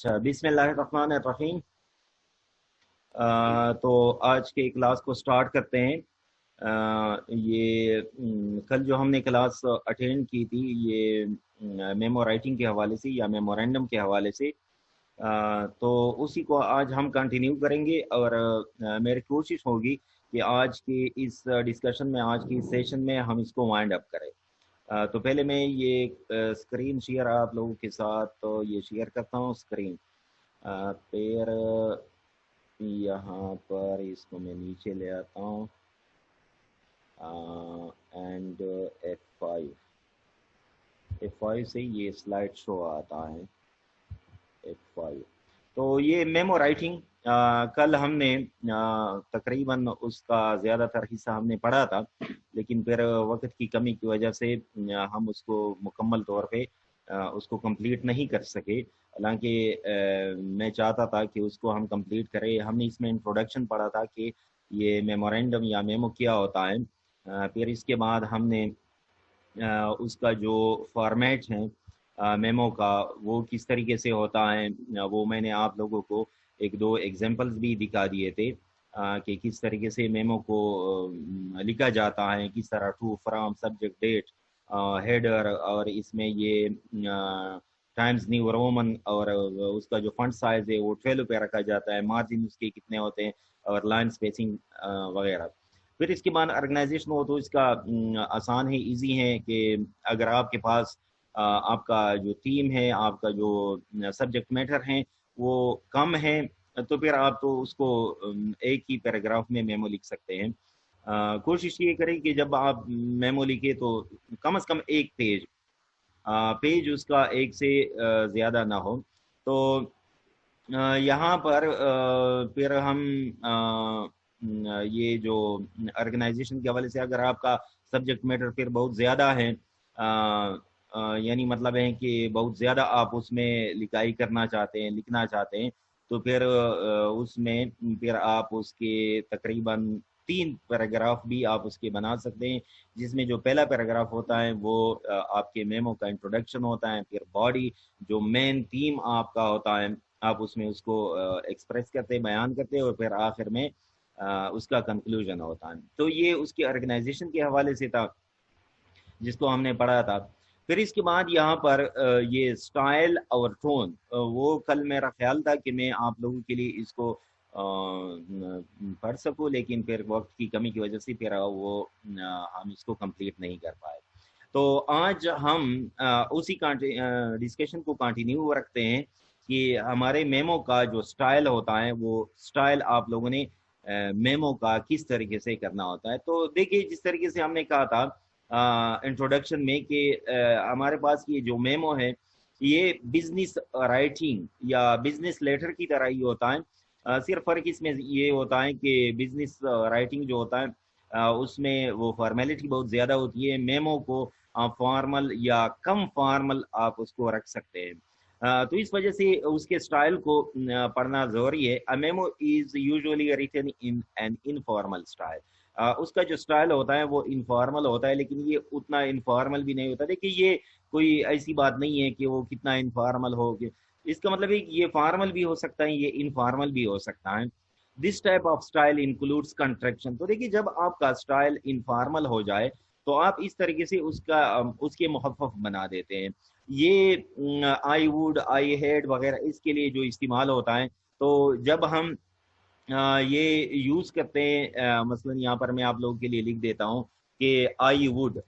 अच्छा, बिस्मिल्लाहिर्रहमानिर्रहीम। तो आज के क्लास को स्टार्ट करते हैं। कल जो हमने क्लास अटेंड की थी ये मेमो राइटिंग के हवाले से या मेमोरेंडम के हवाले से, तो उसी को आज हम कंटिन्यू करेंगे और मेरी कोशिश होगी कि आज की इस डिस्कशन में, आज की सेशन में हम इसको वाइंड अप करें। तो पहले मैं ये स्क्रीन शेयर आप लोगों के साथ तो ये शेयर करता हूँ स्क्रीन। फिर यहाँ पर इसको मैं नीचे ले आता हूँ एंड F5 से ये स्लाइड शो आता है। F5 तो ये मेमो राइटिंग कल हमने तकरीबन उसका ज़्यादातर हिस्सा हमने पढ़ा था, लेकिन फिर वक्त की कमी की वजह से हम उसको मुकम्मल तौर पे उसको कंप्लीट नहीं कर सके। हालांकि मैं चाहता था कि उसको हम कंप्लीट करें। हमने इसमें इंट्रोडक्शन पढ़ा था कि ये मेमोरेंडम या मेमो क्या होता है। फिर इसके बाद हमने उसका जो फॉर्मेट है मेमो का वो किस तरीके से होता है, वो मैंने आप लोगों को एक दो एग्जांपल्स भी दिखा दिए थे कि किस तरीके से मेमो को लिखा जाता है, किस तरह to from subject date header, और इसमें ये टाइम्स न्यू रोमन और उसका जो फंट साइज है वो 12 पे रखा जाता है, मार्जिन उसके कितने होते हैं और लाइन स्पेसिंग वगैरह। फिर इसके बाद ऑर्गेनाइजेशन हो तो इसका आसान है, इजी है कि अगर आपके पास आपका जो थीम है, आपका जो सब्जेक्ट मैटर है वो कम है, तो फिर आप तो उसको एक ही पैराग्राफ में मेमो लिख सकते हैं। कोशिश ये करें कि जब आप मेमो लिखे तो कम से कम एक पेज उसका एक से ज़्यादा ना हो। तो यहाँ पर फिर हम ये जो ऑर्गेनाइजेशन के हवाले से, अगर आपका सब्जेक्ट मैटर फिर बहुत ज़्यादा है, यानी मतलब है कि बहुत ज़्यादा आप उसमें लिखाई करना चाहते हैं, लिखना चाहते हैं, तो फिर उसमें फिर आप उसके तकरीबन 3 पैराग्राफ भी आप उसके बना सकते हैं, जिसमें जो पहला पैराग्राफ होता है वो आपके मेमो का इंट्रोडक्शन होता है। फिर बॉडी जो मेन थीम आपका होता है आप उसमें उसको एक्सप्रेस करते, बयान करते, और फिर आखिर में उसका कंक्लूजन होता है। तो ये उसकी ऑर्गेनाइजेशन के हवाले से था जिसको हमने पढ़ा था। फिर इसके बाद यहाँ पर ये स्टाइल और टोन, वो कल मेरा ख्याल था कि मैं आप लोगों के लिए इसको पढ़ सकूँ, लेकिन फिर वक्त की कमी की वजह से फिर वो हम इसको कंप्लीट नहीं कर पाए। तो आज हम उसी डिस्कशन को कंटिन्यू रखते हैं कि हमारे मेमो का जो स्टाइल होता है वो स्टाइल आप लोगों ने मेमो का किस तरीके से करना होता है। तो देखिए, जिस तरीके से हमने कहा था इंट्रोडक्शन में कि हमारे पास ये जो मेमो है ये बिजनेस राइटिंग या बिजनेस लेटर की तरह ही होता है। सिर्फ फर्क इसमें ये होता है कि बिजनेस राइटिंग जो होता है उसमें वो फॉर्मेलिटी बहुत ज़्यादा होती है। मेमो को फॉर्मल या कम फॉर्मल आप उसको रख सकते हैं। तो इस वजह से उसके स्टाइल को पढ़ना ज़रूरी है। A memo is usually written in an informal style. उसका जो स्टाइल होता है वो इनफॉर्मल होता है, लेकिन ये उतना इनफॉर्मल भी नहीं होता। देखिए, ये कोई ऐसी बात नहीं है कि वो कितना इनफॉर्मल हो कि इसका मतलब है कि ये फॉर्मल भी हो सकता है, ये इनफॉर्मल भी हो सकता है। This type of style includes contraction. तो देखिए, जब आपका स्टाइल इनफॉर्मल हो जाए तो आप इस तरीके से उसके मुखफ़फ़ बना देते हैं। ये आई वुड, आई हैड वगैरह इसके लिए जो इस्तेमाल होता है, तो जब हम ये यूज़ करते हैं, मसलन यहाँ पर मैं आप लोगों के लिए लिख देता हूँ कि आई वुड।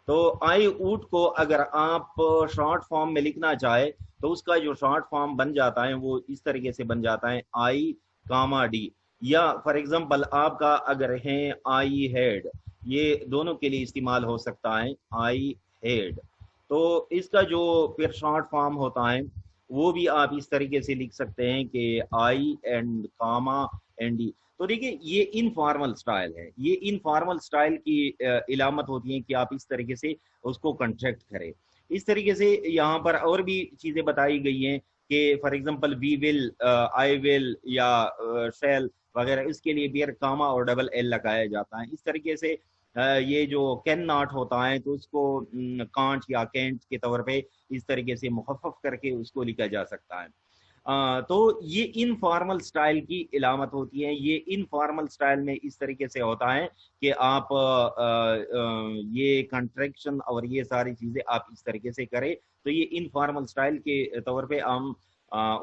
तो आई वुड को अगर आप शॉर्ट फॉर्म में लिखना चाहे तो उसका जो शॉर्ट फॉर्म बन जाता है वो इस तरीके से बन जाता है आई कामा डी। या फॉर एग्जांपल आपका अगर है आई हेड, ये दोनों के लिए इस्तेमाल हो सकता है आई हेड। तो इसका जो फिर शॉर्ट फॉर्म होता है वो भी आप इस तरीके से लिख सकते हैं कि आई एंड कामा एंड डी। तो देखिए, ये इनफॉर्मल स्टाइल है। ये इनफॉर्मल स्टाइल की इलामत होती है कि आप इस तरीके से उसको कंस्ट्रक्ट करें। इस तरीके से यहाँ पर और भी चीज़ें बताई गई हैं कि for example we will, I will या शेल वगैरह, इसके लिए भी कामा और डबल एल लगाया जाता है। इस तरीके से ये जो कैन नॉट होता है तो उसको कांट या कैंट के तौर पे इस तरीके से मुखफ़फ़ करके उसको लिखा जा सकता है। तो ये इनफॉर्मल स्टाइल की इलामत होती है। ये इनफॉर्मल स्टाइल में इस तरीके से होता है कि आप ये कंट्रैक्शन और ये सारी चीजें आप इस तरीके से करें, तो ये इनफॉर्मल स्टाइल के तौर पे हम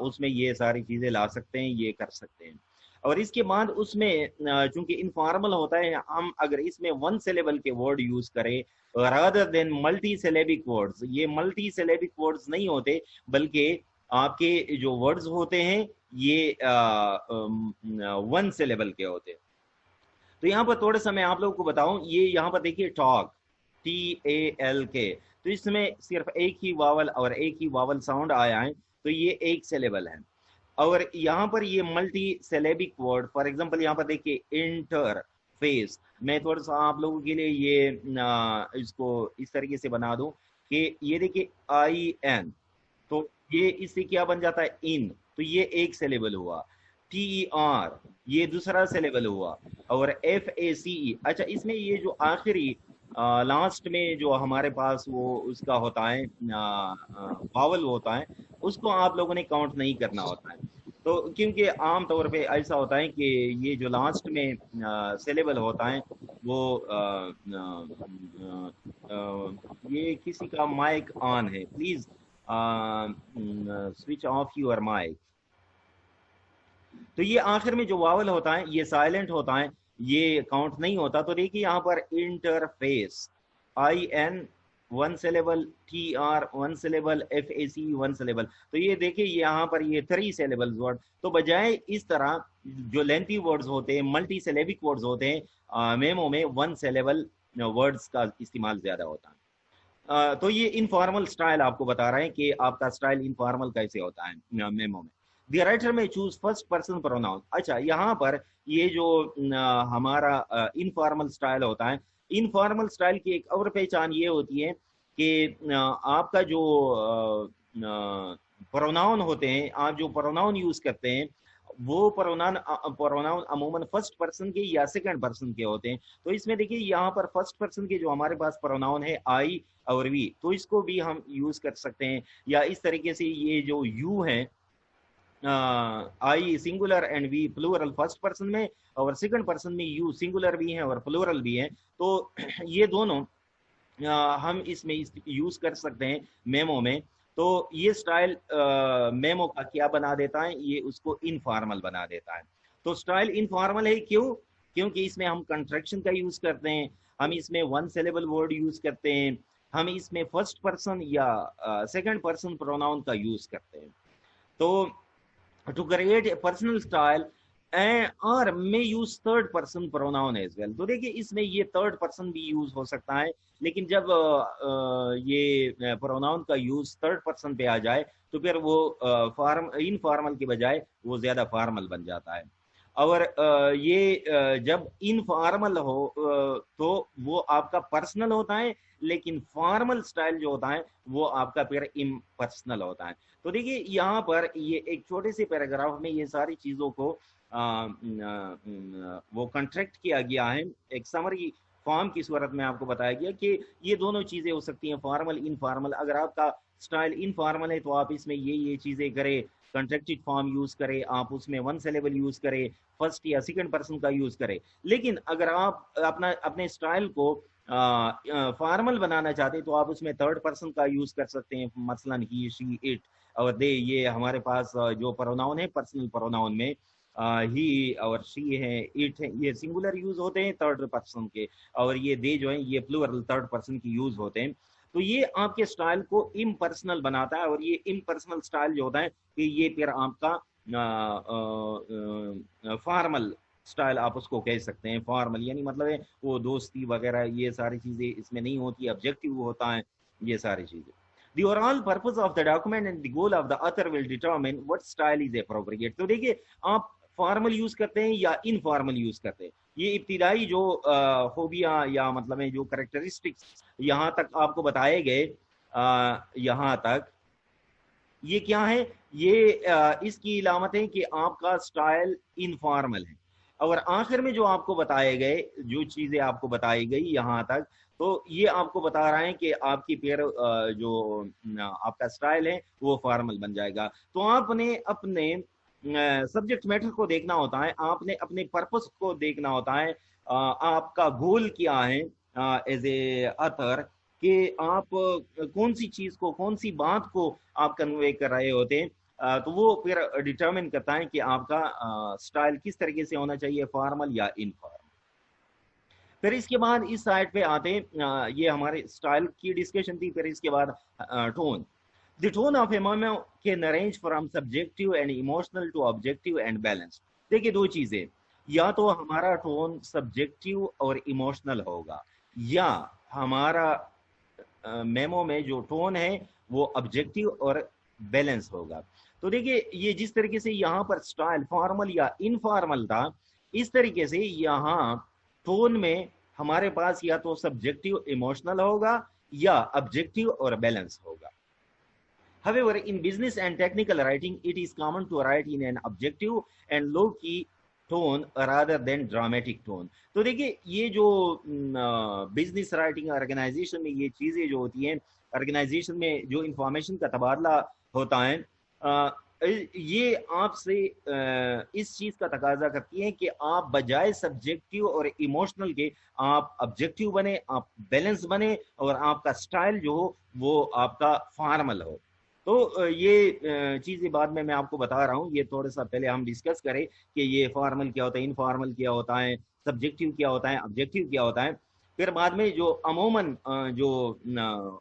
उसमें ये सारी चीजें ला सकते हैं, ये कर सकते हैं। और इसके बाद उसमें चूंकि इनफॉर्मल होता है, हम अगर इसमें वन सिलेबल के वर्ड यूज करें rather than multi syllabic words, ये मल्टी सिलेबिक वर्ड्स नहीं होते, बल्कि आपके जो वर्ड्स होते हैं ये वन सिलेबल के होते हैं। तो यहाँ पर थोड़ा सा मैं आप लोगों को बताऊं, ये यहाँ पर देखिए टॉक, TALK, तो इसमें सिर्फ एक ही वावल और एक ही वावल साउंड आया है, तो ये एक सिलेबल है। और यहाँ पर ये multi syllabic word, for example यहाँ पर देखिए इंटरफेस, मैं थोड़ा सा आप लोगों के लिए ये इसको इस तरीके से बना दूं कि ये देखिए IN, तो ये इससे क्या बन जाता है इन, तो ये एक सिलेबल हुआ। TER ये दूसरा सिलेबल हुआ। और FACE, अच्छा इसमें ये जो आखिरी लास्ट में जो हमारे पास वो उसका होता है वावल होता है, उसको आप लोगों ने काउंट नहीं करना होता है। तो क्योंकि आम तौर पे ऐसा होता है कि ये जो लास्ट में सिलेबल होता है वो ये किसी का माइक ऑन है, please switch off your mic. तो ये आखिर में जो वावल होता है ये साइलेंट होता है, ये काउंट नहीं होता। तो देखिए यहाँ पर interface, IN one syllable, TR one syllable, FAC one syllable, तो ये देखिए यहाँ पर ये 3 सिलेबल वर्ड। तो बजाय इस तरह जो लेंथी वर्ड्स होते हैं, मल्टी सिलेबिक वर्ड्स होते हैं, मेमो में वन सिलेबल वर्ड्स का इस्तेमाल ज्यादा होता है। तो ये इनफॉर्मल स्टाइल आपको बता रहे हैं कि आपका स्टाइल इनफॉर्मल कैसे होता है मेमो में। द राइटर में चूज फर्स्ट पर्सन प्रोनाउन। अच्छा यहाँ पर ये जो हमारा इनफॉर्मल स्टाइल होता है, इनफॉर्मल स्टाइल की एक और पहचान ये होती है कि आपका जो प्रोनाउन होते हैं, आप जो प्रोनाउन यूज करते हैं, वो प्रोनाउन अमूमन फर्स्ट पर्सन के या सेकंड पर्सन के होते हैं। तो इसमें देखिए यहाँ पर फर्स्ट पर्सन के जो हमारे पास प्रोनाउन है I और V, तो इसको भी हम यूज कर सकते हैं। या इस तरीके से ये जो यू है, I singular and V plural first person में, और सेकंड पर्सन में यू सिंगुलर भी है और प्लूरल भी है। तो ये दोनों हम इसमें यूज कर सकते हैं मेमो में। तो ये स्टाइल मेमो का क्या बना देता है, ये उसको इनफॉर्मल बना देता है। तो स्टाइल इनफॉर्मल है क्यों? क्योंकि इसमें हम कंट्रैक्शन का यूज करते हैं, हम इसमें वन सिलेबल वर्ड यूज करते हैं, हम इसमें फर्स्ट पर्सन या सेकंड पर्सन प्रोनाउन का यूज करते हैं। तो to create a personal style और may use third person pronoun as well। तो देखिए इसमें ये थर्ड पर्सन भी यूज हो सकता है, लेकिन जब ये प्रोनाउन का यूज थर्ड पर्सन पे आ जाए तो फिर वो इनफॉर्मल के बजाय वो ज्यादा फॉर्मल बन जाता है। और ये जब इनफॉर्मल हो तो वो आपका पर्सनल होता है, लेकिन फॉर्मल स्टाइल जो होता है वो आपका फिर इम्पर्सनल होता है। तो देखिए यहाँ पर ये एक छोटे से पैराग्राफ में ये सारी चीजों को वो कंट्रैक्ट किया गया है, एक समरी फॉर्म की सूरत में आपको बताया गया कि ये दोनों चीजें हो सकती हैं, फॉर्मल इनफॉर्मल। अगर आपका स्टाइल इनफॉर्मल है तो आप इसमें ये चीजें करें, कंट्रैक्टेड फॉर्म यूज करें, आप उसमें वन सिलेबल यूज करें, फर्स्ट या सेकंड पर्सन का यूज करें। लेकिन अगर आप अपने स्टाइल को फॉर्मल बनाना चाहते हैं तो आप उसमें थर्ड पर्सन का यूज कर सकते हैं, मसलन ही, शी, इट और दे। ये हमारे पास जो प्रोनाउन है पर्सनल प्रोनाउन में ही और शी है, इट है, ये सिंगुलर यूज होते हैं थर्ड पर्सन के, और ये दे जो है ये प्लूरल थर्ड पर्सन की यूज होते हैं। तो ये आपके स्टाइल को इम्पर्सनल बनाता है। और ये इम्पर्सनल स्टाइल जो होता है कि ये फिर आपका फॉर्मल स्टाइल आप उसको कह सकते हैं। फॉर्मल यानी मतलब है वो दोस्ती वगैरह ये सारी चीजें इसमें नहीं होती, ऑब्जेक्टिव होता है ये सारी चीजें। The overall purpose of the document and the goal of the author will determine what style is appropriate। तो देखिए आप फॉर्मल यूज करते हैं या इनफॉर्मल यूज करते हैं, ये इब्तिदाई जो होबिया या मतलब है जो करेक्टरिस्टिक्स यहाँ तक आपको बताए गए, यहाँ तक ये क्या है, ये इसकी इलामत है कि आपका स्टाइल इनफॉर्मल है। और आखिर में जो आपको बताए गए, जो चीजें आपको बताई गई यहाँ तक, تو یہ آپ کو بتا رہا ہے کہ آپ کی پیر جو آپ کا سٹائل ہے وہ فارمل بن جائے گا. تو آپ نے اپنے سبجیکٹ میٹر کو دیکھنا ہوتا ہے, آپ نے اپنے پرپس کو دیکھنا ہوتا ہے, آپ کا گول کیا ہے ایز اے آتھر, کہ آپ کون سی چیز کو, کون سی بات کو آپ کنوے کر رہے ہوتے ہیں. تو وہ پھر ڈٹرمن کرتا ہے کہ آپ کا سٹائل کس طریقے سے ہونا چاہیے, فارمل یا انفارمل. پھر اس کے بعد اس سائڈ پہ آتے ہیں, یہ ہمارے سٹائل کی ڈسکشن تھی. پھر اس کے بعد tone. The tone of a memo can range from subjective and emotional to objective and balanced. دیکھیے دو چیزیں, یا تو ہمارا ٹون سبجیکٹو اور ایموشنل ہوگا, یا ہمارا میمو میں جو ٹون ہے وہ آبجیکٹو اور بیلنس ہوگا. تو دیکھیے یہ جس طریقے سے یہاں پر سٹائل فارمل یا انفارمل تھا, اس طریقے سے یہاں ٹون میں ہمارے پاس یا تو سبجیکٹو ایموشنل ہوگا یا آبجیکٹو اور بیلنس ہوگا. However, in business and technical writing, it is common to write in an objective and low-key tone rather than dramatic tone. تو دیکھیے یہ جو بزنس رائٹنگ آرگنائزیشن میں یہ چیزیں جو ہوتی ہیں, آرگنائزیشن میں جو انفارمیشن کا تبادلہ ہوتا ہے, یہ آپ سے اس چیز کا تقاضا کرتی ہے کہ آپ بجائے سبجیکٹو اور ایموشنل کے آپ آبجیکٹو بنے, آپ بیلنس بنے, اور آپ کا سٹائل جو ہو وہ آپ کا فارمل ہو. تو یہ چیزیں بعد میں آپ کو بتا رہا ہوں, یہ تھوڑا سا پہلے ہم ڈسکس کریں کہ یہ فارمل کیا ہوتا ہے, انفارمل کیا ہوتا ہے, سبجیکٹو کیا ہوتا ہے, آبجیکٹو کیا ہوتا ہے. پھر بعد میں جو عموماً جو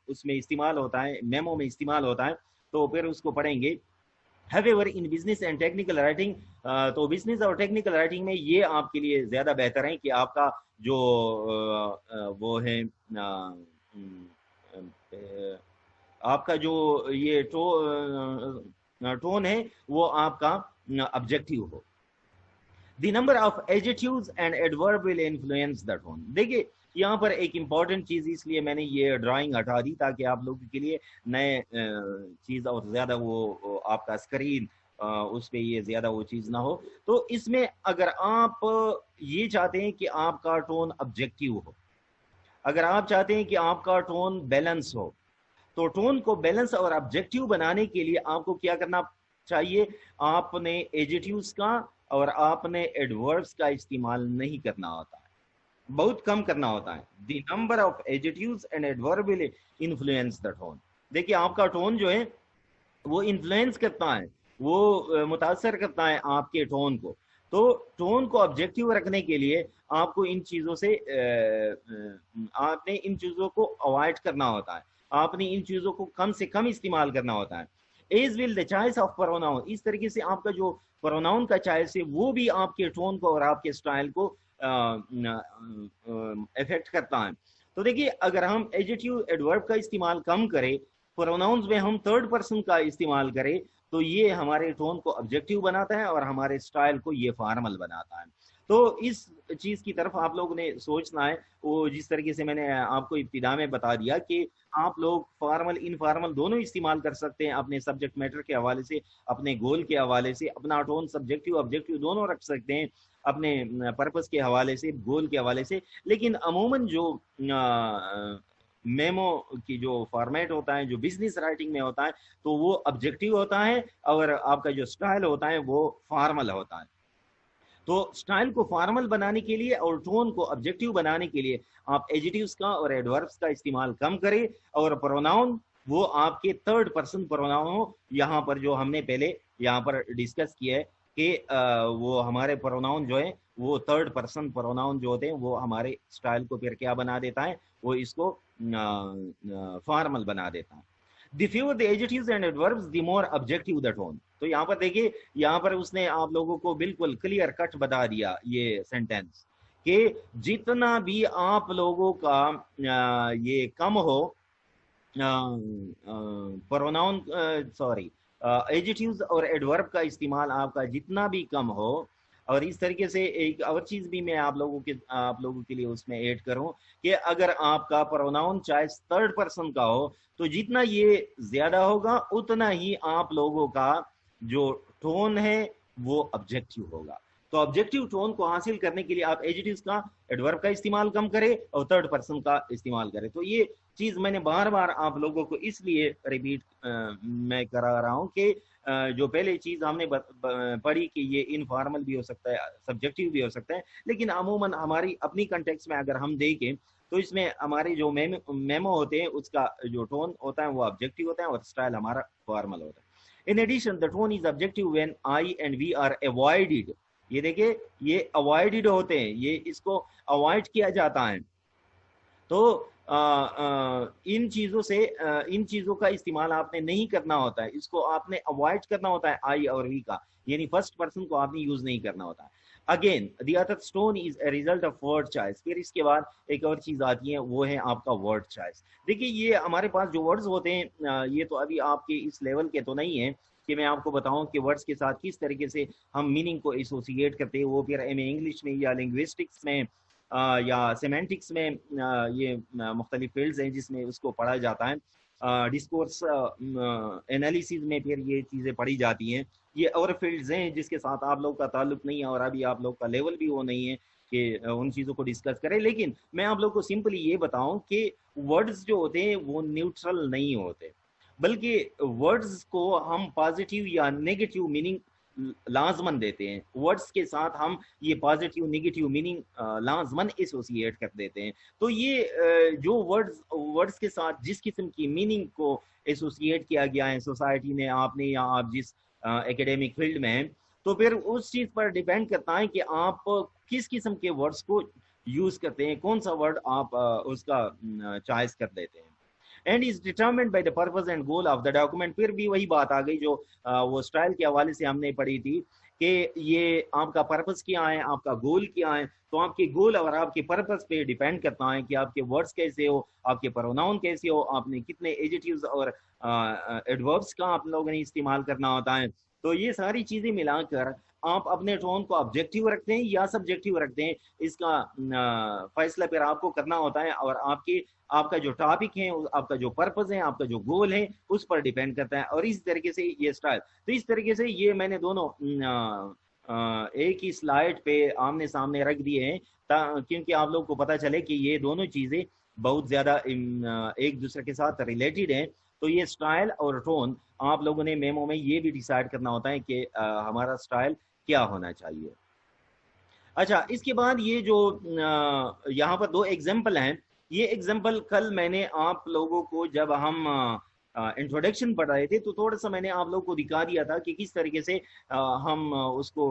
اس میں استعمال ہوتا ہے, میمو میں استعمال ہوتا ہے, تو پھر اس کو پڑھیں گے. However, in business and technical writing, تو بزنس اور ٹیکنیکل رائٹنگ میں یہ آپ کے لیے زیادہ بہتر ہے کہ آپ کا جو وہ ہے آپ کا جو یہ ٹون ہے وہ آپ کا آبجیکٹو ہو. The number of adjectives and adverb will influence the tone. دیکھیے یہاں پر ایک امپورٹنٹ چیز, اس لیے میں نے یہ ڈرائنگ ہٹا دی تاکہ آپ لوگوں کے لیے نئے چیز اور زیادہ وہ آپ کا اسکرین اس پہ یہ زیادہ وہ چیز نہ ہو. تو اس میں اگر آپ یہ چاہتے ہیں کہ آپ کا ٹون آبجیکٹو ہو, اگر آپ چاہتے ہیں کہ آپ کا ٹون بیلنس ہو, تو ٹون کو بیلنس اور آبجیکٹو بنانے کے لیے آپ کو کیا کرنا چاہیے, آپ نے ایڈجیکٹیوز کا اور آپ نے ایڈوربس کا استعمال نہیں کرنا ہوتا ہے, بہت کم کرنا ہوتا ہے. The number of adjectives and adverb will influence the tone. دیکھیے آپ کا ٹون جو ہے وہ انفلوئنس کرتا ہے, وہ متاثر کرتا ہے آپ کے ٹون کو. تو ٹون کو آبجیکٹو رکھنے کے لیے آپ کو ان چیزوں سے آپ نے ان چیزوں کو اوائڈ کرنا ہوتا ہے, آپ نے ان چیزوں کو کم سے کم استعمال کرنا ہوتا ہے. As will the choice of pronoun, اس طریقے سے آپ کا جو پروناؤن کا چوائس ہے وہ بھی آپ کے ٹون کو اور آپ کے سٹائل کو افیکٹ کرتا ہے. تو دیکھیے اگر ہم ایڈجیکٹیو ایڈورب کا استعمال کم کریں, پروناؤنز میں ہم تھرڈ پرسن کا استعمال کریں, تو یہ ہمارے ٹون کو آبجیکٹو بناتا ہے اور ہمارے سٹائل کو یہ فارمل بناتا ہے. تو اس چیز کی طرف آپ لوگوں نے سوچنا ہے, وہ جس طریقے سے میں نے آپ کو ابتدا میں بتا دیا کہ آپ لوگ فارمل انفارمل دونوں استعمال کر سکتے ہیں, اپنے سبجیکٹ میٹر کے حوالے سے, اپنے گول کے حوالے سے. اپنا ٹون سبجیکٹو آبجیکٹو دونوں رکھ سکتے ہیں, اپنے پرپس کے حوالے سے, گول کے حوالے سے. لیکن عموماً جو میمو کی جو فارمیٹ ہوتا ہے, جو بزنس رائٹنگ میں ہوتا ہے, تو وہ آبجیکٹو ہوتا ہے, اور آپ کا جو سٹائل ہوتا ہے وہ فارمل ہوتا ہے. تو سٹائل کو فارمل بنانے کے لیے اور ٹون کو آبجیکٹو بنانے کے لیے آپ ایڈجیکٹیوز کا اور ایڈوربس کا استعمال کم کریں, اور پروناؤن وہ آپ کے تھرڈ پرسن پروناؤن ہو. یہاں پر جو ہم نے پہلے یہاں پر ڈسکس کیا ہے کہ وہ ہمارے پروناؤن جو ہے وہ تھرڈ پرسن پروناؤن جو ہوتے ہیں وہ ہمارے سٹائل کو پھر کیا بنا دیتا ہے, وہ اس کو فارمل بنا دیتا ہے. The fewer the adjectives and adverbs, the more objective the tone. تو یہاں پر دیکھیے, یہاں پر اس نے آپ لوگوں کو بالکل کلیئر کٹ بتا دیا یہ سینٹینس کہ جتنا بھی آپ لوگوں کا یہ کم ہو پروناؤن ایڈجیکٹیوز اور ایڈورب کا استعمال آپ کا جتنا بھی کم ہو. اور اس طریقے سے ایک اور چیز بھی میں آپ لوگوں کے لیے اس میں ایڈ کروں کہ اگر آپ کا پروناؤن چوائس تھرڈ پرسن کا ہو تو جتنا یہ زیادہ ہوگا اتنا ہی آپ لوگوں کا جو ٹون ہے وہ آبجیکٹو ہوگا. तो ऑब्जेक्टिव टोन को हासिल करने के लिए आप एडजेक्टिव्स का, एडवर्ब का इस्तेमाल कम करें और थर्ड पर्सन का इस्तेमाल करें। तो ये चीज मैंने बार बार आप लोगों को इसलिए रिपीट मैं करा रहा हूँ कि जो पहले चीज हमने पढ़ी कि ये इनफॉर्मल भी हो सकता है, सब्जेक्टिव भी हो सकता है, लेकिन अमूमन हमारी अपनी कंटेक्स्ट में अगर हम देखें तो इसमें हमारे जो मेमो होते हैं उसका जो टोन होता है वो ऑब्जेक्टिव होता है और स्टाइल हमारा फॉर्मल होता है। In addition the tone is objective when I and we are avoided. ये देखिए ये अवॉइडेड होते हैं, ये इसको अवॉइड किया जाता है। तो इन चीजों से इन चीजों का इस्तेमाल आपने नहीं करना होता है, इसको आपने अवॉइड करना होता है आई और वी का, यानी फर्स्ट पर्सन को आपने यूज नहीं करना होता है। Again the other stone is a result of word choice. फिर इसके बाद एक और चीज आती है, वो है आपका वर्ड चॉइस। देखिए ये हमारे पास जो वर्ड्स होते हैं ये तो अभी आपके इस लेवल के तो नहीं है कि मैं आपको बताऊं कि वर्ड्स के साथ किस तरीके से हम मीनिंग को एसोसिएट करते हैं, वो फिर एमए इंग्लिश में या लिंग्विस्टिक्स में या सेमेंटिक्स में ये मुख्तलिफ फील्ड्स हैं जिसमें उसको पढ़ा जाता है। डिस्कोर्स एनालिसिस में फिर ये चीज़ें पढ़ी जाती हैं। ये और फील्ड्स हैं जिसके साथ आप लोग का ताल्लुक नहीं है और अभी आप लोग का लेवल भी वो नहीं है कि उन चीज़ों को डिस्कस करें। लेकिन मैं आप लोग को सिंपली ये बताऊं कि वर्ड्स जो होते हैं वो न्यूट्रल नहीं होते, बल्कि वर्ड्स को हम पॉजिटिव या नेगेटिव मीनिंग लाजमन देते हैं। वर्ड्स के साथ हम ये पॉजिटिव नेगेटिव मीनिंग लाजमन एसोसिएट कर देते हैं। तो ये जो वर्ड्स के साथ जिस किस्म की मीनिंग को एसोसिएट किया गया है सोसाइटी ने, आपने या आप जिस एकेडमिक फील्ड में हैं, तो फिर उस चीज पर डिपेंड करता है कि आप किस किस्म के वर्ड्स को यूज करते हैं, कौन सा वर्ड आप उसका चॉइस कर देते हैं। And is determined by the purpose and goal of the document. फिर भी वही बात आ गई जो वो स्टाइल के हवाले से हमने पढ़ी थी कि ये आपका पर्पस क्या है, आपका गोल क्या है। तो आपके गोल और आपके पर्पस पे डिपेंड करता है कि आपके वर्ड्स कैसे हो, आपके प्रोनाउन कैसे हो, आपने कितने एडजेक्टिव्स और एडवर्ब्स का आप लोगों ने इस्तेमाल करना होता है। तो ये सारी चीजें मिलाकर आप अपने टोन को ऑब्जेक्टिव रखते हैं या सब्जेक्टिव रखते हैं, इसका फैसला फिर आपको करना होता है और आपका जो टॉपिक है, आपका जो पर्पस है, आपका जो गोल है, उस पर डिपेंड करता है। और इस तरीके से ये स्टाइल, तो इस तरीके से ये मैंने दोनों एक ही स्लाइड पे आमने सामने रख दिए हैं क्योंकि आप लोगों को पता चले कि ये दोनों चीजें बहुत ज्यादा एक दूसरे के साथ रिलेटेड हैं। तो ये स्टाइल और टोन आप लोगों ने मेमो में ये भी डिसाइड करना होता है कि हमारा स्टाइल क्या होना चाहिए। अच्छा, इसके बाद ये जो यहाँ पर दो एग्जाम्पल हैं, ये एग्जाम्पल कल मैंने आप लोगों को जब हम इंट्रोडक्शन पढ़ रहे थे तो थोड़ा सा मैंने आप लोगों को दिखा दिया था कि किस तरीके से हम उसको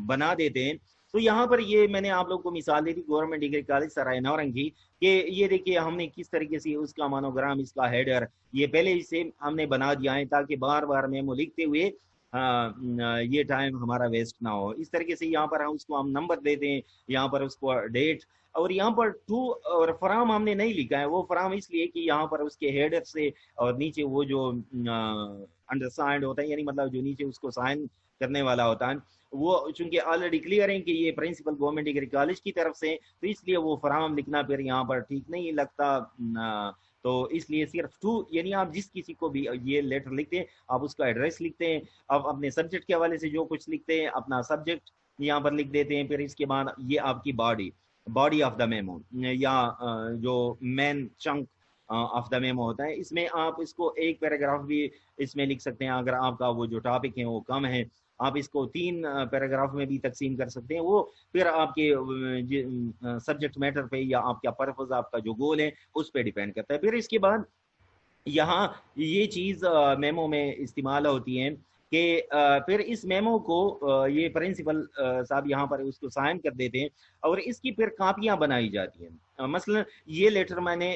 बना देते हैं। तो यहाँ पर ये मैंने आप लोगों को मिसाल दी थी गवर्नमेंट डिग्री कॉलेज सराय नौरंग की, कि ये देखिए हमने किस तरीके से उसका मोनोग्राम, इसका हेडर ये पहले से हमने बना दिया है ताकि बार बार मेमो लिखते हुए ये टाइम हमारा वेस्ट ना हो। इस तरीके से यहाँ पर हम उसको हम नंबर देते हैं, यहाँ पर उसको डेट, और यहाँ पर टू और फ्राम हमने नहीं लिखा है। वो फ्राम इसलिए कि यहाँ पर उसके हेडर से और नीचे वो जो अंडरसाइंड होता है, यानी मतलब जो नीचे उसको साइन करने वाला होता है, वो चूंकि ऑलरेडी क्लियर है कि ये प्रिंसिपल गवर्नमेंट डिग्री कॉलेज की तरफ से, तो इसलिए वो फराम लिखना फिर यहाँ पर ठीक नहीं लगता। तो इसलिए सिर्फ टू, यानी आप जिस किसी को भी ये लेटर लिखते हैं आप उसका एड्रेस लिखते हैं, आप अपने सब्जेक्ट के हवाले से जो कुछ लिखते हैं अपना सब्जेक्ट यहाँ पर लिख देते हैं। फिर इसके बाद ये आपकी बॉडी ऑफ द मेमो या जो main chunk of the memo होता है, इसमें आप इसको एक पैराग्राफ भी इसमें लिख सकते हैं। अगर आपका वो जो टॉपिक है वो कम है, आप इसको 3 पैराग्राफ में भी तकसीम कर सकते हैं। वो फिर आपके सब्जेक्ट मैटर पे या आपका पर्पस, आपका जो गोल है उस पर डिपेंड करता है। फिर इसके बाद यहाँ ये चीज मेमो में इस्तेमाल होती है कि फिर इस मेमो को ये प्रिंसिपल साहब यहाँ पर उसको साइन कर देते हैं और इसकी फिर कापियां बनाई जाती हैं। मसलन ये लेटर मैंने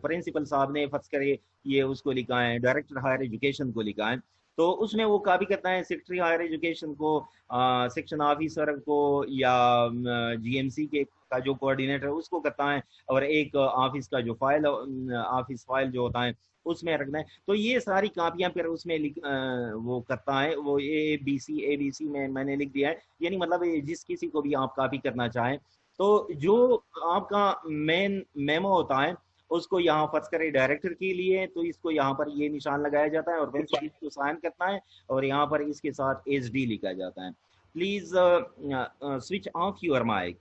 प्रिंसिपल साहब ने फर्ज करे ये उसको लिखा है, डायरेक्टर हायर एजुकेशन को लिखा है, तो उसमें वो कॉपी करता है सेक्रेटरी हायर एजुकेशन को, सेक्शन ऑफिसर को, या जीएमसी के का जो कोऑर्डिनेटर है उसको करता है, और एक ऑफिस का जो फाइल, ऑफिस फाइल जो होता है उसमें रखना है। तो ये सारी कापियां फिर उसमें वो करता है, वो ABC में मैंने लिख दिया है, यानी मतलब जिस किसी को भी आप कॉपी करना चाहें। तो जो आपका मेन मेमो होता है उसको यहाँ फर्ज करें डायरेक्टर के लिए, तो इसको यहाँ पर ये निशान लगाया जाता है और प्रिंसिपल इसको साइन करता है और यहाँ पर इसके साथ HD लिखा जाता है। Please switch off your mic.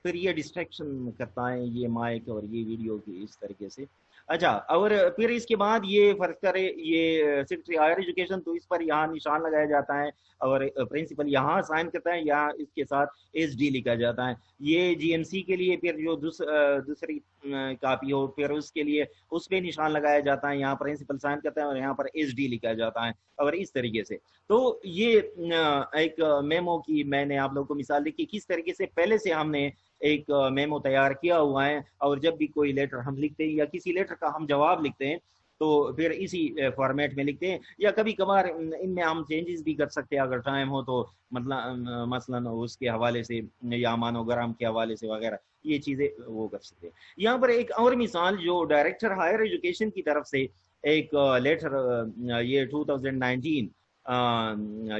फिर ये डिस्ट्रैक्शन करता है ये माइक और ये वीडियो की इस तरीके से। अच्छा, और फिर इसके बाद ये फर्ज करे ये सेक्रेटरी हायर एजुकेशन, तो इस पर यहाँ निशान लगाया जाता है और प्रिंसिपल यहाँ साइन करता है, यहाँ इसके साथ एसडी लिखा जाता है। ये जीएमसी के लिए फिर जो दूसरी कॉपी हो फिर उसके लिए उस पर निशान लगाया जाता है, यहाँ प्रिंसिपल साइन करता है और यहाँ पर एसडी लिखा जाता है और इस तरीके से। तो ये एक मेमो की मैंने आप लोगों को मिसाल दी कि किस तरीके से पहले से हमने एक मेमो तैयार किया हुआ है, और जब भी कोई लेटर हम लिखते हैं या किसी लेटर का हम जवाब लिखते हैं तो फिर इसी फॉर्मेट में लिखते हैं, या कभी कभार इनमें हम चेंजेस भी कर सकते हैं अगर टाइम हो तो, मतलब मसलन उसके हवाले से या मानोग्राम के हवाले से वगैरह ये चीज़ें वो कर सकते हैं। यहाँ पर एक और मिसाल जो डायरेक्टर हायर एजुकेशन की तरफ से एक लेटर ये 2019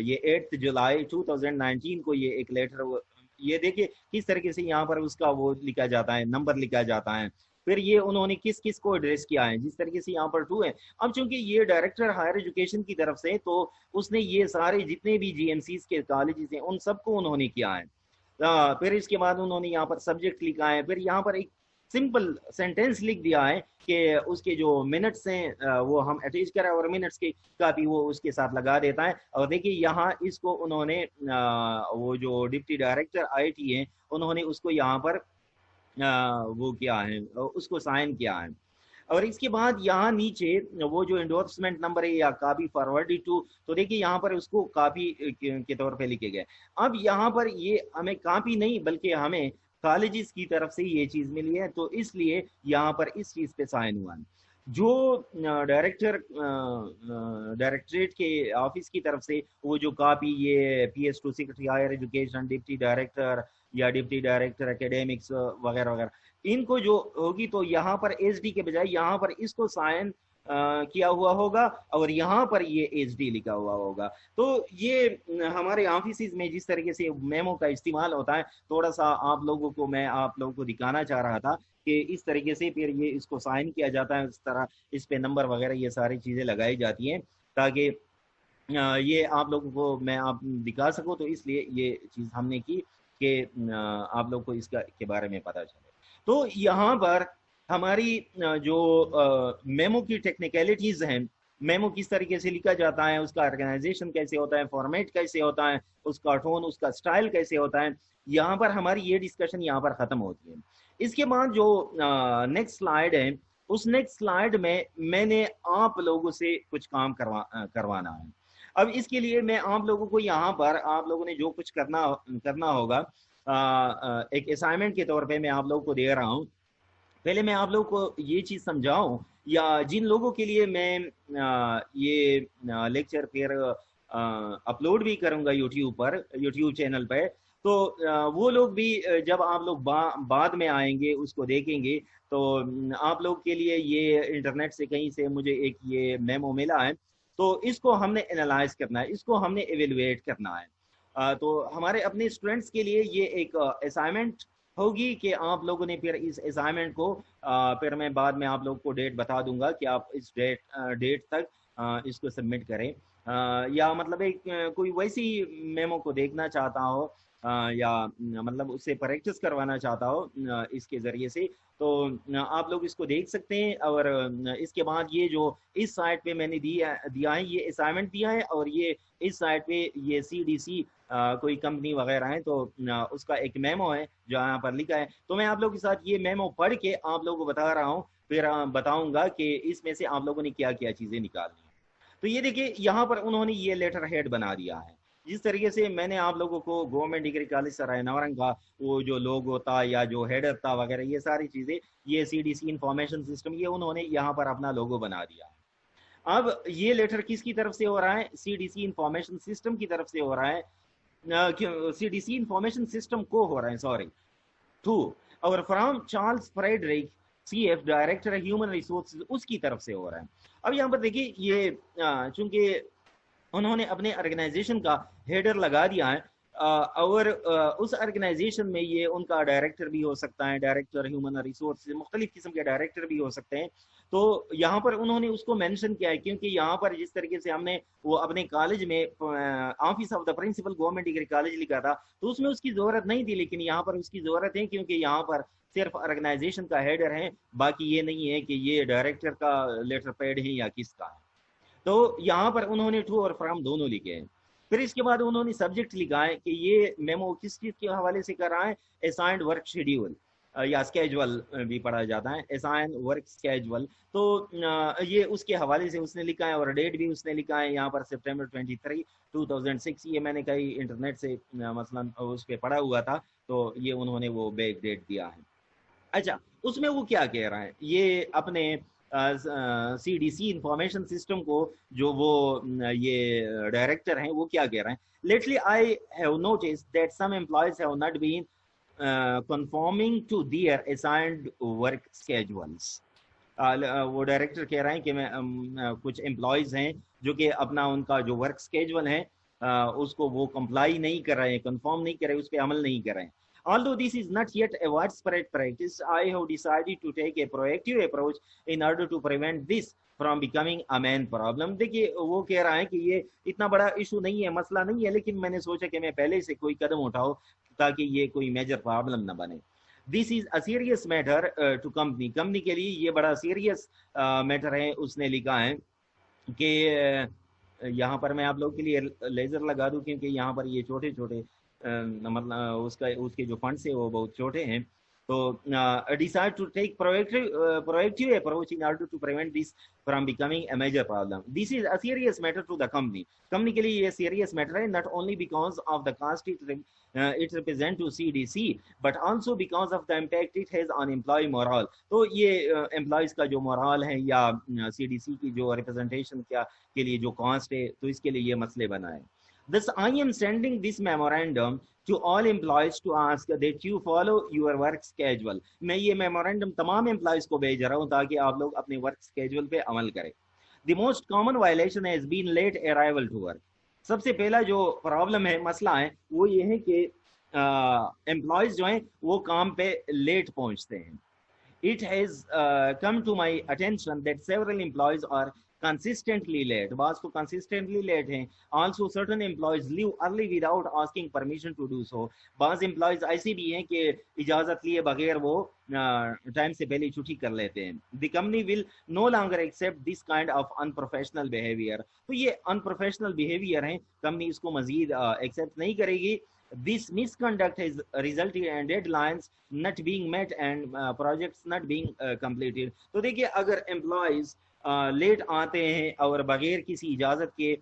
ये 8 जुलाई 2019 को ये एक लेटर, ये देखिए किस तरीके से यहाँ पर उसका वो लिखा जाता है, नंबर लिखा जाता है, फिर ये उन्होंने किस किस को एड्रेस किया है, जिस तरीके से यहाँ पर 2 है। अब चूंकि ये डायरेक्टर हायर एजुकेशन की तरफ से, तो उसने ये सारे जितने भी जीएमसीज के कॉलेजेस हैं उन सबको उन्होंने किया है। फिर इसके बाद उन्होंने यहाँ पर सब्जेक्ट लिखा है, फिर यहाँ पर एक सिंपल सेंटेंस लिख दिया है कि उसके जो मिनट्स हैं वो हम अटैच करें और मिनट्स की कापी वो उसके साथ लगा देता है। और देखिए यहाँ इसको उन्होंने वो जो डिप्टी डायरेक्टर आईटी है उन्होंने उसको यहाँ पर वो किया है, उसको साइन किया है। और इसके बाद यहाँ नीचे वो जो एंडोर्समेंट नंबर है या कॉपी फॉरवर्डेड टू, तो देखिए यहाँ पर उसको कॉपी के तौर पे लिखे गए। अब यहाँ पर ये हमें कॉपी नहीं बल्कि हमें कॉलेजेस की तरफ से ये चीज मिली है, तो इसलिए यहाँ पर इस चीज पे साइन हुआ है। जो डायरेक्टरेट के ऑफिस की तरफ से वो जो कॉपी ये PS2 secretary higher education, deputy director या डिप्टी डायरेक्टर एकेडमिक्स वगैरह वगैरह, इनको जो होगी तो यहाँ पर एसडी के बजाय यहाँ पर इसको साइन किया हुआ होगा और यहाँ पर ये एचडी लिखा हुआ होगा। तो ये हमारे ऑफिस में जिस तरीके से मेमो का इस्तेमाल होता है, थोड़ा सा आप लोगों को मैं आप लोगों को दिखाना चाह रहा था कि इस तरीके से फिर ये इसको साइन किया जाता है, इस तरह इस पे नंबर वगैरह ये सारी चीजें लगाई जाती हैं ताकि ये आप लोगों को मैं आप दिखा सकूं। तो इसलिए ये चीज हमने की कि आप लोग को इसका के बारे में पता चले। तो यहाँ पर हमारी जो मेमो की टेक्निकलिटीज हैं, मेमो किस तरीके से लिखा जाता है, उसका ऑर्गेनाइजेशन कैसे होता है, फॉर्मेट कैसे होता है, उसका टोन उसका स्टाइल कैसे होता है, यहाँ पर हमारी ये डिस्कशन यहाँ पर खत्म होती है। इसके बाद जो नेक्स्ट स्लाइड है, उस नेक्स्ट स्लाइड में मैंने आप लोगों से कुछ काम करवाना है। अब इसके लिए मैं आप लोगों को यहाँ पर आप लोगों ने जो कुछ करना होगा एक असाइनमेंट के तौर पे मैं आप लोगों को दे रहा हूँ। पहले मैं आप लोगों को ये चीज समझाऊं, या जिन लोगों के लिए मैं ये लेक्चर फिर अपलोड भी करूंगा यूट्यूब चैनल पे, तो वो लोग भी जब आप लोग बाद में आएंगे उसको देखेंगे, तो आप लोग के लिए ये इंटरनेट से कहीं से मुझे एक ये मेमो मिला है, तो इसको हमने एनालाइज करना है, इसको हमने एवेलुएट करना है। तो हमारे अपने स्टूडेंट्स के लिए ये एक असाइनमेंट होगी कि आप लोगों ने फिर इस असाइनमेंट को फिर मैं बाद में आप लोगों को डेट बता दूंगा कि आप इस डेट तक इसको सबमिट करें, या मतलब एक कोई वैसी मेमो को देखना चाहता हो या मतलब उससे प्रैक्टिस करवाना चाहता हो इसके ज़रिए से, तो आप लोग इसको देख सकते हैं। और इसके बाद ये जो इस साइट पे मैंने दिया है, ये असाइनमेंट दिया है, और ये इस साइट पे ये CDC कोई कंपनी वगैरह है तो उसका एक मेमो है जो यहाँ पर लिखा है। तो मैं आप लोगों के साथ ये मेमो पढ़ के आप लोगों को बता रहा हूँ, फिर बताऊंगा कि इसमें से आप लोगों ने क्या क्या चीज़ें निकालनी है। तो ये देखिए यहाँ पर उन्होंने ये लेटर हेड बना दिया है, जिस तरीके से मैंने आप लोगों को गवर्नमेंट डिग्री कॉलेज सराय नवरंग का वो जो लोगो था या जो हेडर था वगैरह ये सारी चीज़ें, ये CDC इंफॉर्मेशन सिस्टम, ये उन्होंने यहाँ पर अपना लोगो बना दिया है। अब ये लेटर किसकी तरफ से हो रहा है? CDC इंफॉर्मेशन सिस्टम की तरफ से हो रहा है, CDC इंफॉर्मेशन सिस्टम को हो रहा है, सॉरी, टू और from Charles Frederick CF director human resources, उसकी तरफ से हो रहा है। अब यहाँ पर देखिए ये चूंकि उन्होंने अपने ऑर्गेनाइजेशन का हेडर लगा दिया है, और उस ऑर्गेनाइजेशन में ये उनका डायरेक्टर भी हो सकता है, डायरेक्टर ह्यूमन रिसोर्स, मुख्तलिफ किस्म के डायरेक्टर भी हो सकते हैं। तो यहाँ पर उन्होंने उसको मेंशन किया है, क्योंकि यहाँ पर जिस तरीके से हमने वो अपने कॉलेज में office of the principal government degree college लिखा था, तो उसमें उसकी जरूरत नहीं थी, लेकिन यहाँ पर उसकी जरूरत है, क्योंकि यहाँ पर सिर्फ ऑर्गेनाइजेशन का हेडर है, बाकी ये नहीं है कि ये डायरेक्टर का लेटर पैड है या किसका है। तो यहाँ पर उन्होंने टू और फ्रॉम दोनों लिखे हैं। फिर इसके बाद उन्होंने सब्जेक्ट लिखा है कि ये मेमो किस चीज के हवाले से कर रहा है, असाइंड वर्क शेड्यूल या स्केजुअल भी पढ़ा जाता है, असाइन वर्क स्केजुअल। तो ये उसके हवाले से उसने लिखा है, और डेट भी उसने लिखा है यहाँ पर सितंबर 23 2006। ये मैंने कहीं इंटरनेट से मसलन उस पर पढ़ा हुआ था, तो ये उन्होंने वो बैक डेट दिया है। अच्छा, उसमें वो क्या कह रहा है, ये अपने CDC इंफॉर्मेशन सिस्टम को जो वो ये डायरेक्टर हैं वो क्या कह रहे हैं, lately I have notice that some employees have not been conforming to their assigned work schedules। वो डायरेक्टर कह रहे हैं कि मैं कुछ एम्प्लॉयज हैं जो कि अपना उनका जो वर्क स्केजुअल है उसको वो कंप्लाई नहीं कर रहे हैं, कंफर्म नहीं कर रहे, उस पर अमल नहीं कर रहे हैं। Although this is not yet a widespread practice, I have decided to take a proactive approach in order to prevent this from becoming a main problem। देखिए वो कह रहा है कि ये इतना बड़ा इशू नहीं है, मसला नहीं है, लेकिन मैंने सोचा कि मैं पहले से कोई कदम उठाऊं ताकि ये कोई मेजर प्रॉब्लम ना बने। This is a serious matter to company, company के लिए ये बड़ा सीरियस मैटर है। उसने लिखा है कि यहाँ पर मैं आप लोगों के लिए लेजर लगा दूं, क्योंकि यहाँ पर ये छोटे छोटे मतलब उसके जो फंड्स है वो बहुत छोटे हैं। तो decide to take proactive approach in order to prevent this from becoming a major problem। This is a serious matter to the company। Company के लिए ये serious matter है, not only because of the cost it represent to CDC, but also because of the impact it has on employee morale। तो ये employees का जो morale है या CDC की जो representation के लिए जो cost है, तो इसके लिए ये मसले बनाए। Thus, I am sending this memorandum to all employees to ask that you follow your work schedule। मैं ये memorandum तमाम employees को भेज रहा हूँ ताकि आप लोग अपने work schedule पे अमल करें। The most common violation has been late arrival to work। सबसे पहला जो प्रॉब्लम है, मसला है, वो ये है कि एम्प्लॉयज जो हैं वो काम पे लेट पहुंचते हैं। It has come to my attention that several employees are consistently late। बास को consistently late हैं। Also certain employees leave early without asking permission to do so। बास employees ऐसे भी हैं कि इजाजत लिए बगैर वो टाइम से पहले छुट्टी कर लेते हैं। The company will no longer accept this kind of unprofessional behavior। तो ये unprofessional behavior है, कंपनी इसको मजीद एक्सेप्ट नहीं करेगी। This misconduct has resulted in deadlines not being met and projects not being completed। तो देखिए अगर एम्प्लॉयज लेट आते हैं और बगैर किसी इजाजत के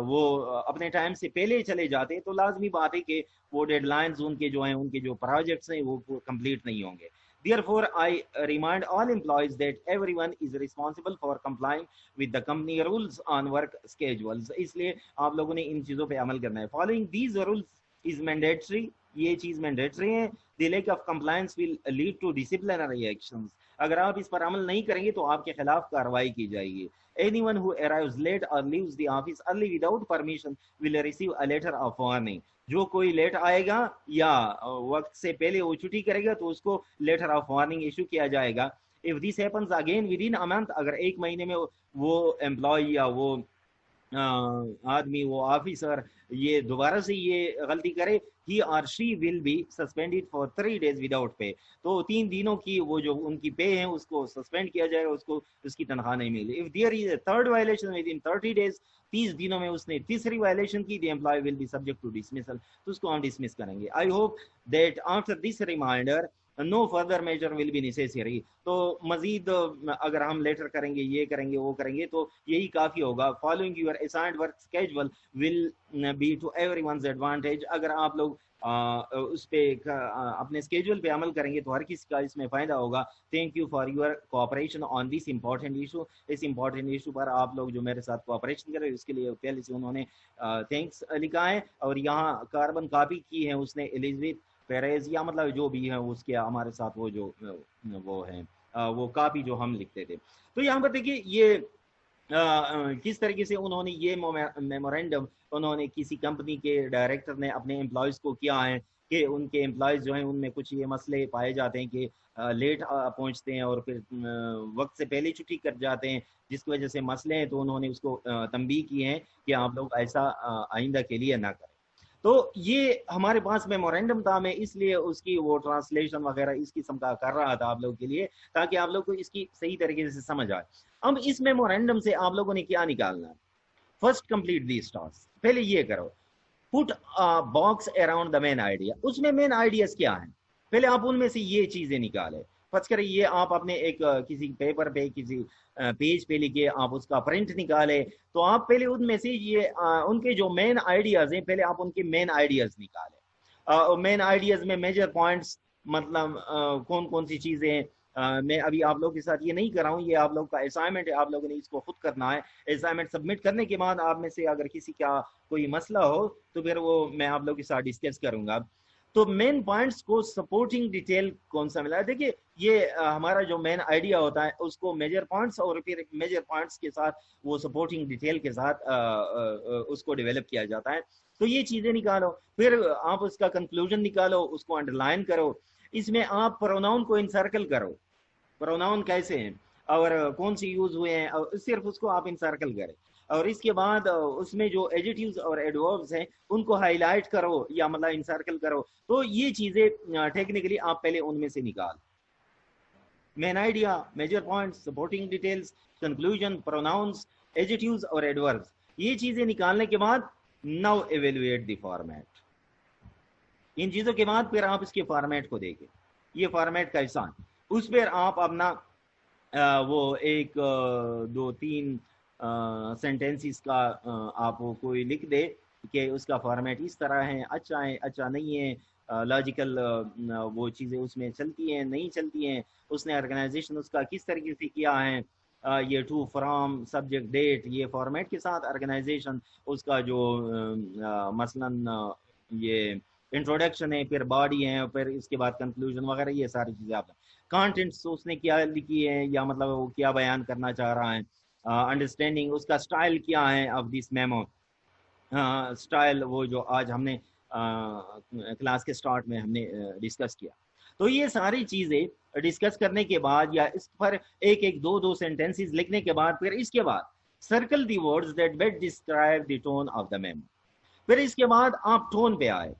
वो अपने टाइम से पहले चले जाते हैं, तो लाजमी बात है कि वो डेडलाइंस उनके जो हैं, उनके जो प्रोजेक्ट्स हैं वो कंप्लीट नहीं होंगे। Therefore, I remind all employees that everyone is responsible for complying with the company rules on work schedules। इसलिए आप लोगों ने इन चीज़ों पे अमल करना है। Following these rules is mandatory। ये चीज मैंडेटरी है। The lack of compliance will lead to disciplinary actions। अगर आप इस पर अमल नहीं करेंगे तो आपके खिलाफ कार्रवाई की जाएगी। Anyone who arrives late or leaves the office early without permission will receive a letter of warning। जो कोई लेट आएगा या वक्त से पहले वो छुट्टी करेगा तो उसको लेटर ऑफ वार्निंग इशू किया जाएगा। If this happens again within a month, अगर एक महीने में वो एम्प्लॉय या वो आदमी, वो ऑफिसर ये दोबारा से ये गलती करे, he or she will be suspended for 3 days without pay। तो 3 दिनों की वो जो उनकी पे है उसको सस्पेंड किया जाएगा, उसको उसकी तनख्वाह नहीं मिलेगी। If there is a third violation within 30 days, 30 दिनों में उसने तीसरी वायलेशन की, the employee will be subject to dismissal। तो उसको हम डिसमिस करेंगे। I hope that after this reminder no further measure will be necessary। तो मजीद अगर हम लेटर करेंगे, ये करेंगे, वो करेंगे, तो यही काफी होगा। Following your assigned work schedule will be to everyone's advantage। अगर आप लोग उस पे अपने स्केड्यूल पे अमल करेंगे तो हर किसी का इसमें फायदा होगा। Thank you for your cooperation on this important issue. इस इम्पोर्टेंट इशू पर आप लोग जो मेरे साथ कोऑपरेशन कर रहे हैं उसके लिए पहले से उन्होंने थैंक्स लिखा है। और यहाँ कार्बन कॉपी की है उसने एलिजाबेथ पेरेज, या मतलब जो भी है उसके हमारे साथ वो जो वो है वो कॉपी जो हम लिखते थे। तो यहाँ पर देखिए ये किस तरीके से उन्होंने ये मेमोरेंडम उन्होंने किसी कंपनी के डायरेक्टर ने अपने एम्प्लॉयज़ को किया है कि उनके एम्प्लॉयज़ जो हैं उनमें कुछ ये मसले पाए जाते हैं कि लेट पहुंचते हैं और फिर वक्त से पहले छुट्टी कर जाते हैं, जिसकी वजह से मसले हैं। तो उन्होंने उसको तंबीह की है कि आप लोग ऐसा आइंदा के लिए ना करें। तो ये हमारे पास मेमोरेंडम था, मैं इसलिए उसकी वो ट्रांसलेशन वगैरह इस किस्म का कर रहा था आप लोगों के लिए, ताकि आप लोग को इसकी सही तरीके से समझ आए। अब इस मेमोरेंडम से आप लोगों ने क्या निकालना है? फर्स्ट कंप्लीट दिस टास्क, पहले ये करो, put box around the main idea. उसमें मेन आइडियाज क्या है, पहले आप उनमें से ये चीजें निकाले। फर्स्ट करें ये आप अपने एक किसी पेपर पे किसी पेज पे लिखे, आप उसका प्रिंट निकाले। तो आप पहले उनमें से ये उनके जो मेन आइडियाज हैं, पहले आप उनके मेन आइडियाज निकाले। मेन आइडियाज में मेजर पॉइंट्स मतलब कौन कौन सी चीजें हैं। मैं अभी आप लोगों के साथ ये नहीं कर रहा हूँ, ये आप लोग का असाइनमेंट है, आप लोगों ने इसको खुद करना है। असाइनमेंट सबमिट करने के बाद आप में से अगर किसी का कोई मसला हो तो फिर वो मैं आप लोगों के साथ डिस्कस करूंगा। तो मेन पॉइंट्स को सपोर्टिंग डिटेल कौन सा मिला है, देखिए ये हमारा जो मेन आइडिया होता है उसको मेजर पॉइंट्स और फिर मेजर पॉइंट्स के साथ वो सपोर्टिंग डिटेल के साथ उसको डेवलप किया जाता है। तो ये चीजें निकालो, फिर आप उसका कंक्लूजन निकालो, उसको अंडरलाइन करो। इसमें आप प्रोनाउन को इनसर्कल करो, प्रोनाउन कैसे हैं और कौन से यूज हुए हैं, और सिर्फ उसको आप इनसर्कल करें। और इसके बाद उसमें जो एडजेक्टिव्स और एडवर्ब्स हैं उनको हाईलाइट करो या मतलब इनसर्कल करो। तो ये चीजें टेक्निकली आप पहले उनमें से निकाल, main idea, major points, supporting details, conclusion, pronouns, adjectives और एडवर्ब्स। ये चीजें निकालने के बाद नाउ एवेलुएट द फॉर्मेट। इन चीजों के बाद फिर आप इसके फॉर्मेट को देखें, ये फॉर्मेट कैसा है, उस पर आप अपना वो एक दो तीन सेंटेंसेस का आप कोई लिख दे कि उसका फॉर्मेट इस तरह है, अच्छा है, अच्छा नहीं है, लॉजिकल वो चीज़ें उसमें चलती हैं नहीं चलती हैं, उसने ऑर्गेनाइजेशन उसका किस तरीके से किया है, ये टू फ्रॉम सब्जेक्ट डेट, ये फॉर्मेट के साथ ऑर्गेनाइजेशन उसका जो मसलन ये इंट्रोडक्शन है, फिर बॉडी है, फिर इसके बाद कंक्लूजन वगैरह, ये सारी चीज़ें आप कंटेंट्स उसने क्या लिखी है या मतलब वो क्या बयान करना चाह रहा है, अंडरस्टैंडिंग उसका स्टाइल क्या है ऑफ दिस मेमो, स्टाइल वो जो आज हमने क्लास के स्टार्ट में हमने डिस्कस किया। तो ये सारी चीजें डिस्कस करने के बाद या इस पर एक एक दो दो सेंटेंसेस लिखने के बाद फिर इसके बाद circle the words that best describe the tone of the memo. फिर इसके बाद आप टोन पे आए,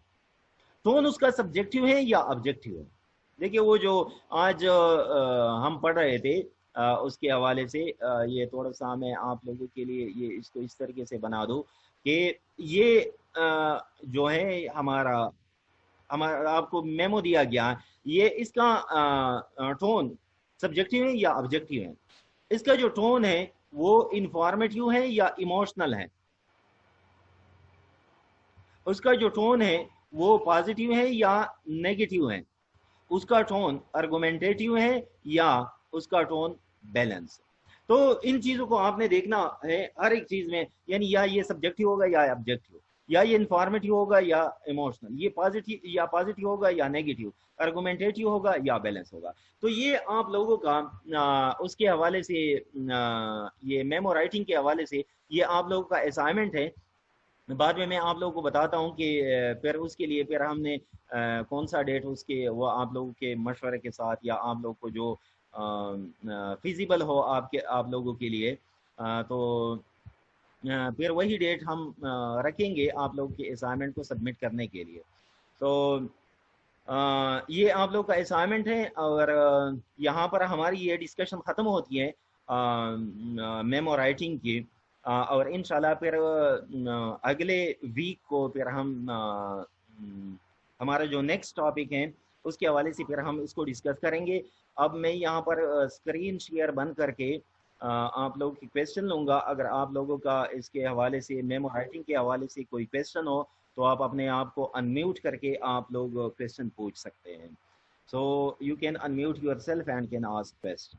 टोन उसका सब्जेक्टिव है या ऑब्जेक्टिव है। देखिए वो जो आज हम पढ़ रहे थे उसके हवाले से ये थोड़ा सा मैं आप लोगों के लिए ये इसको इस तरीके से बना दूं कि ये जो है हमारा हमारा आपको मेमो दिया गया, ये इसका टोन सब्जेक्टिव है या ऑब्जेक्टिव है। इसका जो टोन है वो इंफॉर्मेटिव है या इमोशनल है, उसका जो टोन है वो पॉजिटिव है या नेगेटिव है, उसका टोन आर्गुमेंटेटिव है या उसका टोन बैलेंस। तो इन चीजों को आपने देखना है हर एक चीज में, यानी या ये सब्जेक्टिव होगा या ऑब्जेक्टिव, या ये इंफॉर्मेटिव होगा या इमोशनल, ये पॉजिटिव होगा या नेगेटिव, आर्गुमेंटेटिव होगा या बैलेंस होगा। तो ये आप लोगों का उसके हवाले से ये मेमो राइटिंग के हवाले से ये आप लोगों का असाइनमेंट है। बाद में मैं आप लोगों को बताता हूँ कि फिर उसके लिए फिर हमने कौन सा डेट उसके वो आप लोगों के मशवरे के साथ या आप लोगों को जो फिजिबल हो आपके आप लोगों के लिए, तो फिर वही डेट हम रखेंगे आप लोगों के असाइनमेंट को सबमिट करने के लिए। तो ये आप लोग का असाइनमेंट है और यहाँ पर हमारी ये डिस्कशन ख़त्म होती है मेमो राइटिंग की। और इंशाल्लाह फिर अगले वीक को फिर हम हमारा जो नेक्स्ट टॉपिक है उसके हवाले से फिर हम इसको डिस्कस करेंगे। अब मैं यहाँ पर स्क्रीन शेयर बंद करके आप लोगों की क्वेश्चन लूँगा। अगर आप लोगों का इसके हवाले से मेमो राइटिंग के हवाले से कोई क्वेश्चन हो तो आप अपने आप को अनम्यूट करके आप लोग क्वेश्चन पूछ सकते हैं। So you can unmute your self and can ask question.